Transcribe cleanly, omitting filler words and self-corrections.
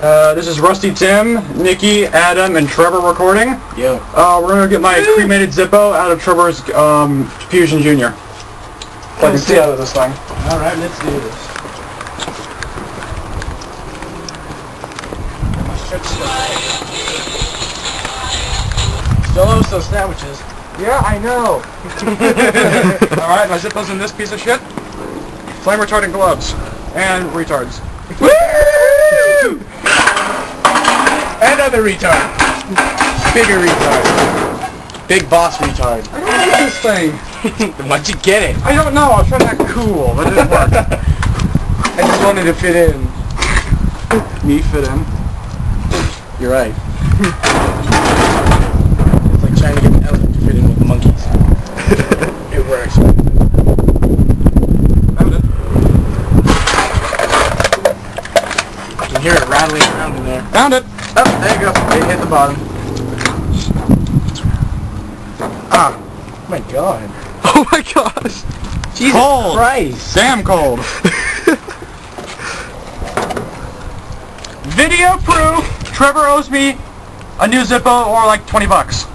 This is RustyTim, Nikki, Adam, and Trevor recording. Yeah. We're gonna get my cremated Zippo out of Trevor's Fusion Junior. Let's see out of this thing. Alright, let's do this. Still owe those sandwiches. Yeah, I know. Alright, my Zippo's in this piece of shit. Flame retardant gloves. And retards. Woo! Another retard. Bigger retard. Big boss retard. I don't like this thing. Then why'd you get it? I don't know, I was trying to act cool, but it didn't work. I just wanted to fit in. Me fit in. You're right. It's like trying to get an elephant to fit in with monkeys. It works. Found it. I can hear it rattling around in there. Found it. Oh, there you go. It hit the bottom. Ah. Oh my god. Oh my gosh. Jesus Cold. Christ. Damn cold. Video proof. Trevor owes me a new Zippo or like $20.